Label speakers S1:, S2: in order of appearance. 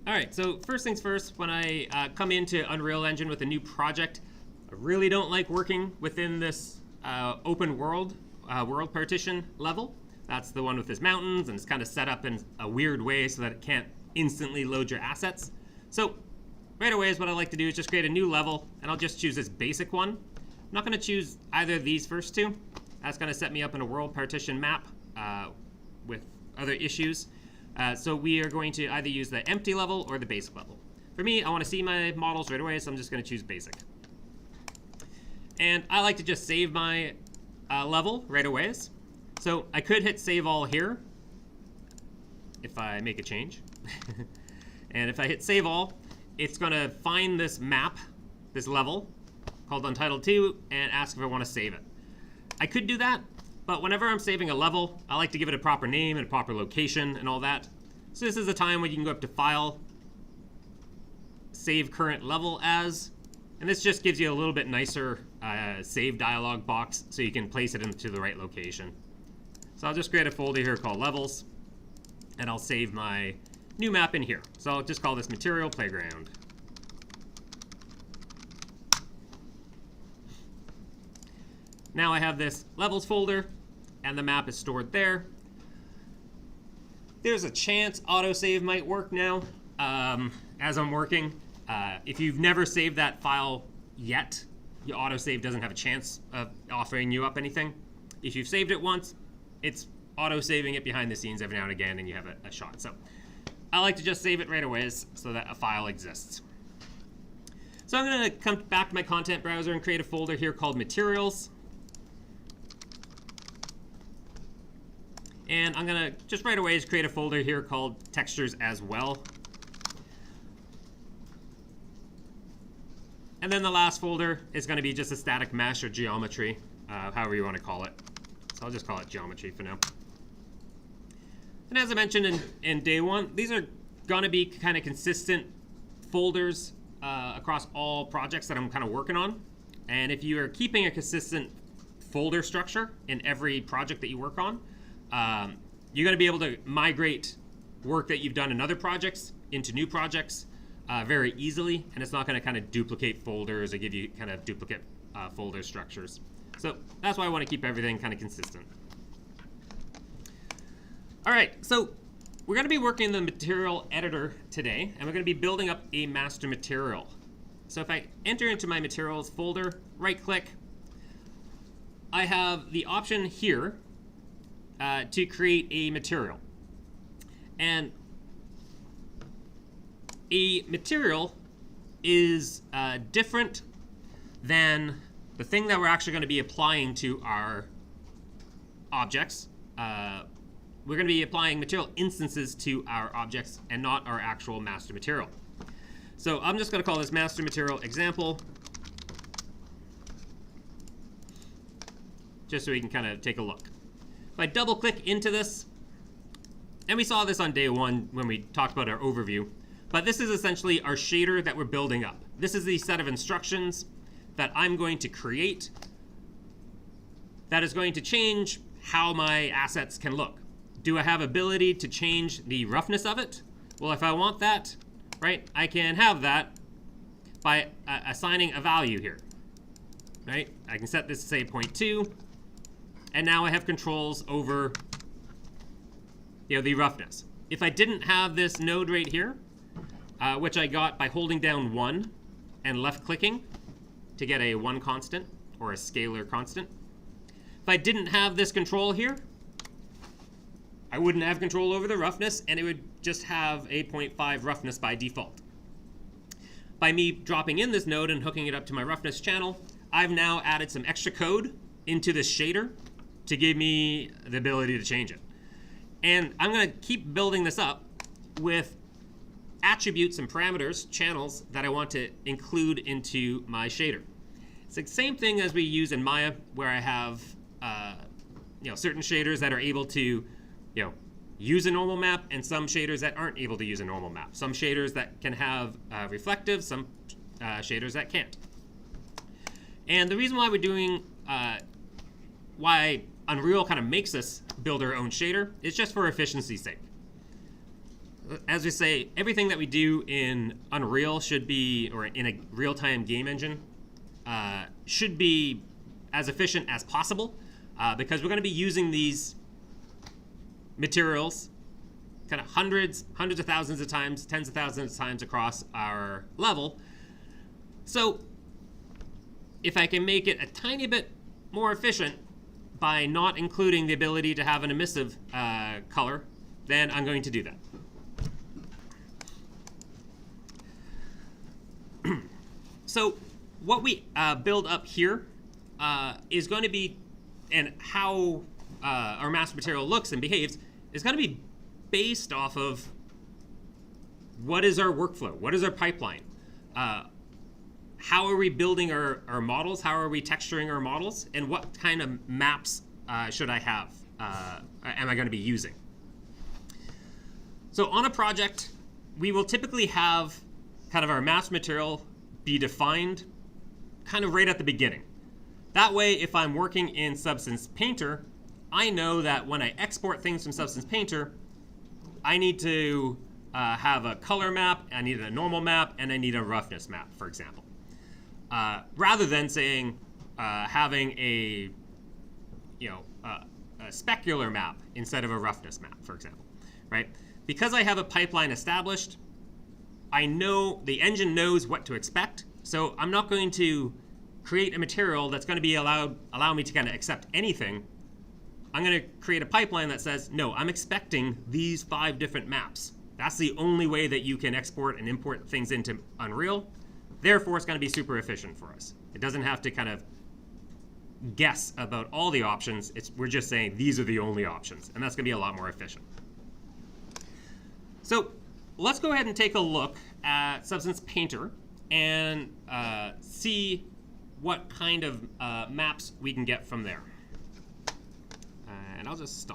S1: All right, so first things first, when I come into Unreal Engine with a new project, I really don't like working within this open world partition level. That's the one with this mountains, and it's kind of set up in a weird way so that it can't instantly load your assets. So right away is what I like to do is just create a new level, and I'll just choose this basic one. I'm not going to choose either of these first two. That's going to set me up in a world partition map with other issues. So we are going to either use the empty level or the basic level. For me, I want to see my models right away, so I'm just going to choose basic. And I like to just save my level right away. So I could hit save all here if I make a change. And if I hit save all, it's going to find this map, this level called Untitled 2, and ask if I want to save it. I could do that, but whenever I'm saving a level, I like to give it a proper name and a proper location and all that. So this is a time when you can go up to File, Save Current Level As, and this just gives you a little bit nicer save dialog box so you can place it into the right location. So I'll just create a folder here called Levels, and I'll save my new map in here. So I'll just call this Material Playground. Now I have this Levels folder, and the map is stored there. There's a chance autosave might work now as I'm working. If you've never saved that file yet, your autosave doesn't have a chance of offering you up anything. If you've saved it once, it's auto-saving it behind the scenes every now and again, and you have a shot. So I like to just save it right away so that a file exists. So I'm going to come back to my content browser and create a folder here called Materials. And I'm going to just right away create a folder here called Textures as well. And then the last folder is going to be just a static mesh or geometry, however you want to call it. So I'll just call it geometry for now. And as I mentioned in day one, these are going to be kind of consistent folders across all projects that I'm kind of working on. And if you are keeping a consistent folder structure in every project that you work on, you're going to be able to migrate work that you've done in other projects into new projects very easily, and it's not going to kind of duplicate folders or give you kind of duplicate folder structures. So that's why I want to keep everything kind of consistent. All right, so we're going to be working in the material editor today, and we're going to be building up a master material. So if I enter into my materials folder, right click, I have the option here to create a material. And a material is different than the thing that we're actually going to be applying to our objects. We're going to be applying material instances to our objects and not our actual master material. So I'm just going to call this master material example, just so we can kind of take a look. If I double click into this, and we saw this on day one when we talked about our overview, but this is essentially our shader that we're building up. This is the set of instructions that I'm going to create that is going to change how my assets can look. Do I have ability to change the roughness of it? Well, if I want that, right, I can have that by assigning a value here, right? I can set this to say 0.2, and now I have controls over the roughness. If I didn't have this node right here, which I got by holding down 1 and left-clicking to get a 1 constant or a scalar constant, if I didn't have this control here, I wouldn't have control over the roughness, and it would just have a 0.5 roughness by default. By me dropping in this node and hooking it up to my roughness channel, I've now added some extra code into this shader to give me the ability to change it. And I'm going to keep building this up with attributes and parameters, channels, that I want to include into my shader. It's the same thing as we use in Maya, where I have certain shaders that are able to use a normal map, and some shaders that aren't able to use a normal map. Some shaders that can have reflective, some shaders that can't. And the reason why we're doing, why Unreal kind of makes us build our own shader is just for efficiency's sake. as we say, everything that we do in Unreal should be, or in a real-time game engine, should be as efficient as possible, because we're going to be using these materials kind of hundreds of thousands of times, tens of thousands of times across our level. So if I can make it a tiny bit more efficient by not including the ability to have an emissive color, then I'm going to do that. So what we build up here is going to be, and how our master material looks and behaves, is going to be based off of what is our workflow, what is our pipeline, how are we building our models, how are we texturing our models, and what kind of maps should I have, am I going to be using. So on a project, we will typically have kind of our master material be defined kind of right at the beginning. That way, if I'm working in Substance Painter, I know that when I export things from Substance Painter, I need to have a color map, I need a normal map, and I need a roughness map, for example. Rather than saying having a specular map instead of a roughness map, for example, right? Because I have a pipeline established, I know the engine knows what to expect, so I'm not going to create a material that's going to be allow me to kind of accept anything. I'm going to create a pipeline that says, no, I'm expecting these 5 different maps. That's the only way that you can export and import things into Unreal. Therefore, it's going to be super efficient for us. It doesn't have to kind of guess about all the options. We're just saying these are the only options, and that's going to be a lot more efficient. So let's go ahead and take a look at Substance Painter and see what kind of maps we can get from there. And I'll just stop